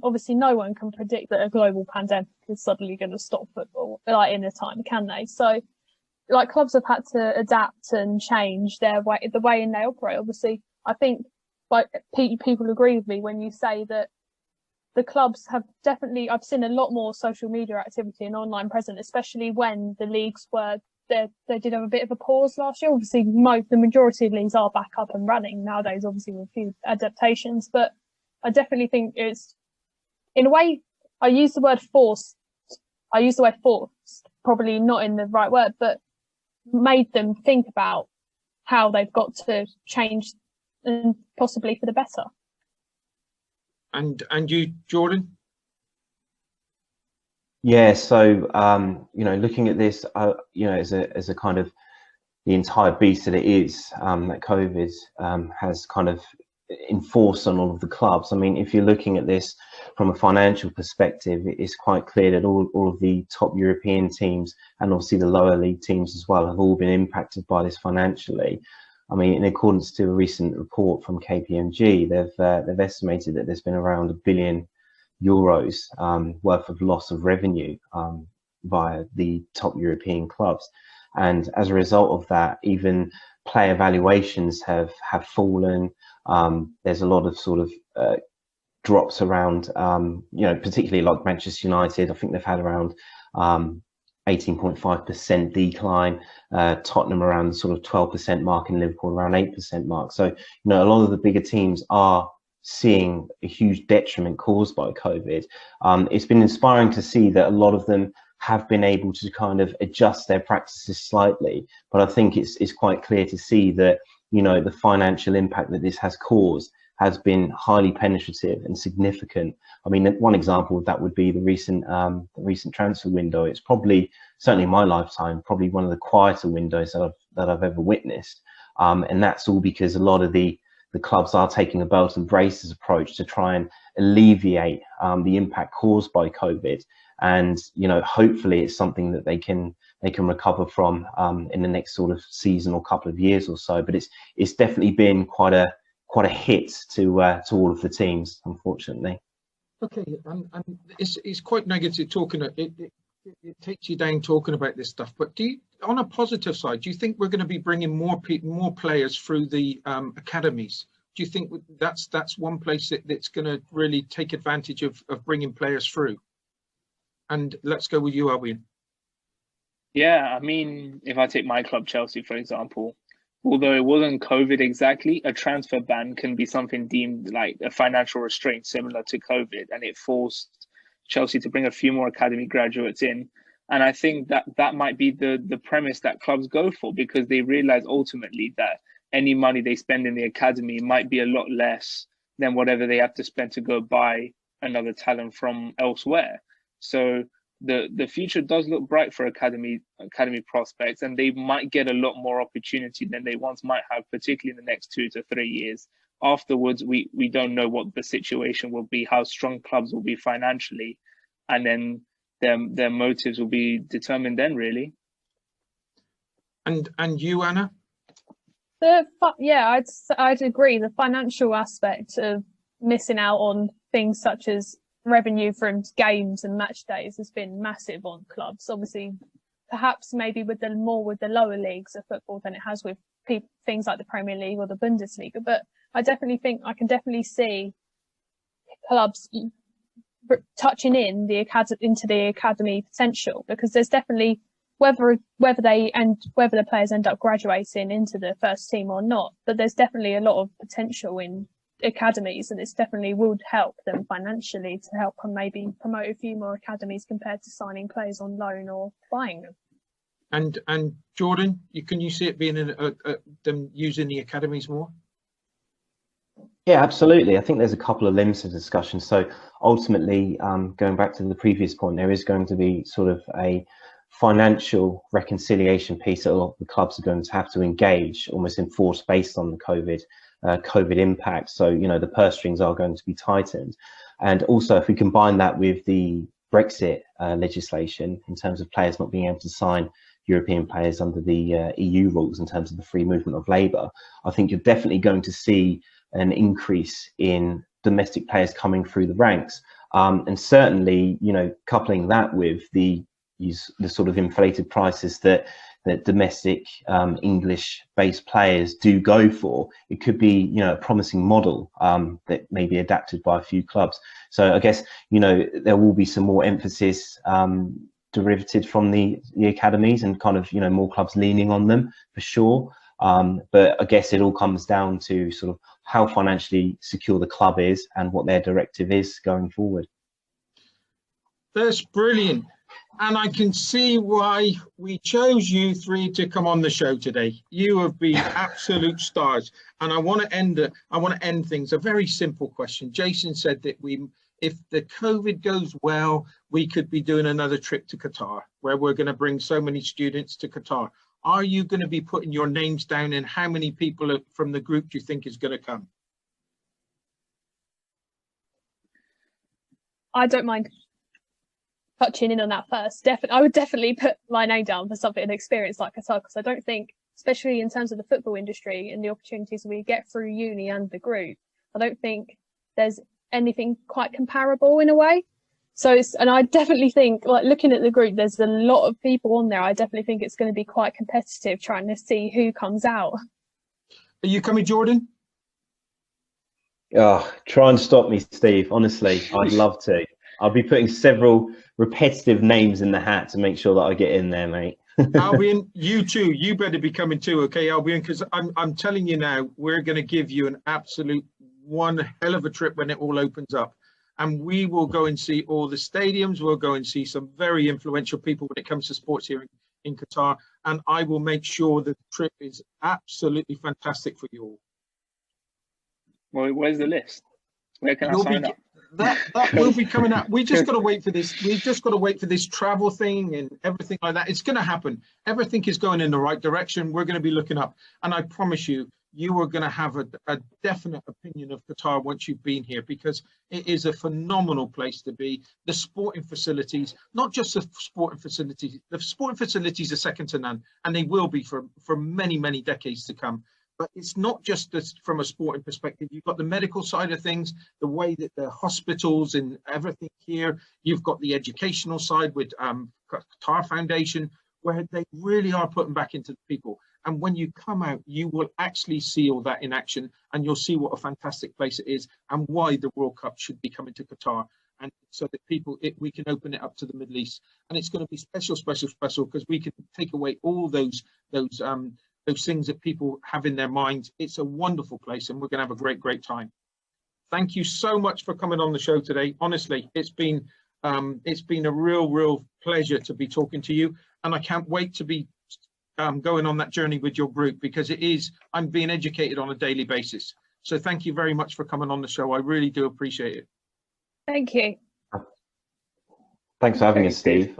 can predict that a global pandemic is suddenly going to stop football like in a time, can they? So like clubs have had to adapt and change the way they operate. Obviously, I think like people agree with me when you say that the clubs have definitely, I've seen a lot more social media activity and online presence, especially when the leagues were they did have a bit of a pause last year. Obviously, the majority of leagues are back up and running nowadays, obviously with a few adaptations. But I definitely think it's, in a way, I use the word forced, probably not in the right word, but made them think about how they've got to change, and possibly for the better. And you, Jordan? Yeah, so looking at this, as a kind of the entire beast that it is, that COVID has kind of enforced on all of the clubs. I mean, if you're looking at this from a financial perspective, it's quite clear that all of the top European teams and obviously the lower league teams as well have all been impacted by this financially. I mean, in accordance to a recent report from KPMG, they've estimated that there's been around €1 billion worth of loss of revenue via the top European clubs. And as a result of that, even player valuations have fallen. There's a lot of sort of drops around, particularly like Manchester United. I think they've had around 18.5% decline, Tottenham around the sort of 12% mark, and Liverpool around 8% mark. So, a lot of the bigger teams are seeing a huge detriment caused by COVID. It's been inspiring to see that a lot of them have been able to kind of adjust their practices slightly, but I think it's quite clear to see that the financial impact that this has caused has been highly penetrative and significant. I mean, one example of that would be the recent transfer window. It's probably, certainly in my lifetime, probably one of the quieter windows that I've ever witnessed, and that's all because a lot of the clubs are taking a belt and braces approach to try and alleviate the impact caused by COVID. And hopefully it's something that they can recover from in the next sort of season or couple of years or so. But it's definitely been quite a hit to all of the teams, unfortunately. Okay, and it's quite negative talking. It takes you down talking about this stuff. But on a positive side, do you think we're going to be bringing more players through the academies? Do you think that's one place that's going to really take advantage of bringing players through? And let's go with you, Albion. Yeah, I mean, if I take my club, Chelsea, for example, although it wasn't COVID exactly, a transfer ban can be something deemed like a financial restraint similar to COVID, and it forced Chelsea to bring a few more academy graduates in. And I think that might be the premise that clubs go for, because they realize ultimately that any money they spend in the academy might be a lot less than whatever they have to spend to go buy another talent from elsewhere. So the future does look bright for academy prospects, and they might get a lot more opportunity than they once might have, particularly in the next 2 to 3 years. Afterwards, we don't know what the situation will be, how strong clubs will be financially, and then their motives will be determined then, really. And you, Anna? I'd agree. The financial aspect of missing out on things such as revenue from games and match days has been massive on clubs. Obviously, perhaps maybe with the lower leagues of football than it has with things like the Premier League or the Bundesliga. But I definitely think I can definitely see clubs touching into the academy potential, because there's definitely whether the players end up graduating into the first team or not, but there's definitely a lot of potential in academies, and it's definitely would help them financially to help them maybe promote a few more academies compared to signing players on loan or buying them. And Jordan, can you see it being them using the academies more? Yeah, absolutely. I think there's a couple of limbs of discussion. So ultimately, going back to the previous point, there is going to be sort of a financial reconciliation piece that a lot of the clubs are going to have to engage, almost enforce based on the COVID impact. So, the purse strings are going to be tightened. And also, if we combine that with the Brexit legislation in terms of players not being able to sign European players under the EU rules in terms of the free movement of labour, I think you're definitely going to see an increase in domestic players coming through the ranks. And certainly, coupling that with the sort of inflated prices that domestic English-based players do go for, it could be a promising model that may be adapted by a few clubs. So I guess there will be some more emphasis derivative from the academies, and kind of more clubs leaning on them for sure. But I guess it all comes down to sort of how financially secure the club is and what their directive is going forward. That's brilliant. And I can see why we chose you three to come on the show today. You have been absolute stars. And I want to end things. A very simple question. Jason said that if the COVID goes well, we could be doing another trip to Qatar, where we're going to bring so many students to Qatar. Are you going to be putting your names down, and how many people from the group do you think is going to come? I don't mind touching in on that first. I would definitely put my name down for something, an experience like Qatar, because I don't think, especially in terms of the football industry and the opportunities we get through uni and the group, I don't think there's anything quite comparable in a way. So and I definitely think, like, looking at the group, there's a lot of people on there. I definitely think it's going to be quite competitive, trying to see who comes out. Are you coming, Jordan? Oh, try and stop me, Steve. Honestly, I'd love to. I'll be putting several repetitive names in the hat to make sure that I get in there, mate. Albion, you too. You better be coming too, okay, Albion? Because I'm telling you now, we're going to give you an absolute one hell of a trip when it all opens up. And we will go and see all the stadiums. We'll go and see some very influential people when it comes to sports here in Qatar. And I will make sure the trip is absolutely fantastic for you all. Well, where's the list? Where can I sign up? That will be coming up. We just got to wait for this. We've just got to wait for this travel thing and everything like that. It's going to happen. Everything is going in the right direction. We're going to be looking up. And I promise you, you are going to have a definite opinion of Qatar once you've been here, because it is a phenomenal place to be. The sporting facilities, not just the sporting facilities are second to none, and they will be for many, many decades to come. But it's not just from a sporting perspective. You've got the medical side of things, the way that the hospitals and everything here. You've got the educational side with Qatar Foundation, where they really are putting back into the people. And when you come out, you will actually see all that in action, and you'll see what a fantastic place it is and why the World Cup should be coming to Qatar. And so that we can open it up to the Middle East. And it's going to be special, because we can take away all those things that people have in their minds. It's a wonderful place, and we're going to have a great time. Thank you so much for coming on the show today. Honestly, it's been a real pleasure to be talking to you, and I can't wait to be going on that journey with your group, because I'm being educated on a daily basis. So thank you very much for coming on the show. I really do appreciate it. Thank you. Thanks for having us, Steve.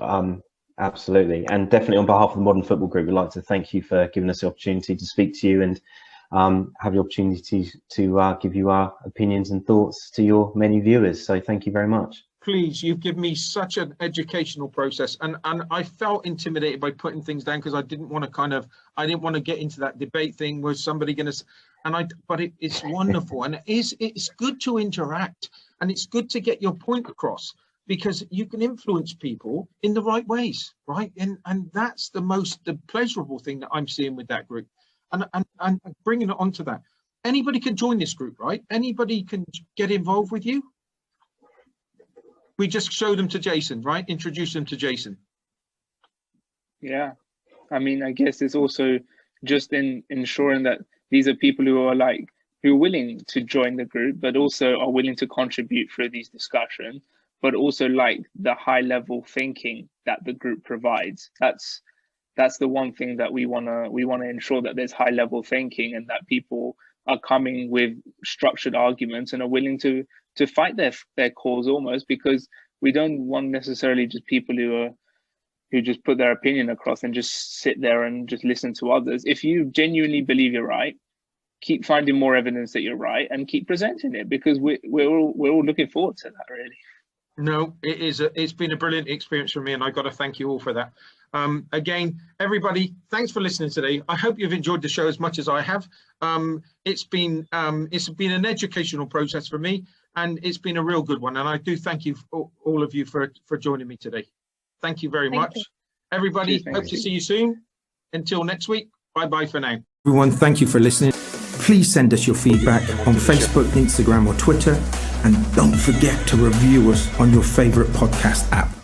Absolutely. And definitely on behalf of the Modern Football Group, we'd like to thank you for giving us the opportunity to speak to you and have the opportunity to give you our opinions and thoughts to your many viewers. So thank you very much. Please, you've given me such an educational process, and I felt intimidated by putting things down, because I didn't want to get into that debate thing where somebody but it's wonderful, and it's good to interact, and it's good to get your point across, because you can influence people in the right ways, right? And that's the pleasurable thing that I'm seeing with that group, and bringing it onto that. Anybody can join this group, right? Anybody can get involved with you. We just show them to Jason, right? Introduce them to Jason. Yeah, I mean, I guess it's also just in ensuring that these are people who are willing to join the group, but also are willing to contribute through these discussions, but also like the high level thinking that the group provides. That's the one thing that we want to ensure, that there's high level thinking, and that people are coming with structured arguments and are willing to fight their cause almost, because we don't want necessarily just people who just put their opinion across and just sit there and just listen to others. If you genuinely believe you're right, keep finding more evidence that you're right and keep presenting it, because we're all looking forward to that, really. No, it's been a brilliant experience for me, and I've got to thank you all for that. Again, everybody, thanks for listening today. I hope you've enjoyed the show as much as I have. It's been an educational process for me, and it's been a real good one. And I do thank you, all of you, for joining me today. Thank you very much. Everybody, Cheers, hope to see you soon. Until next week, bye for now. Everyone, thank you for listening. Please send us your feedback on Facebook, Instagram or Twitter. And don't forget to review us on your favorite podcast app.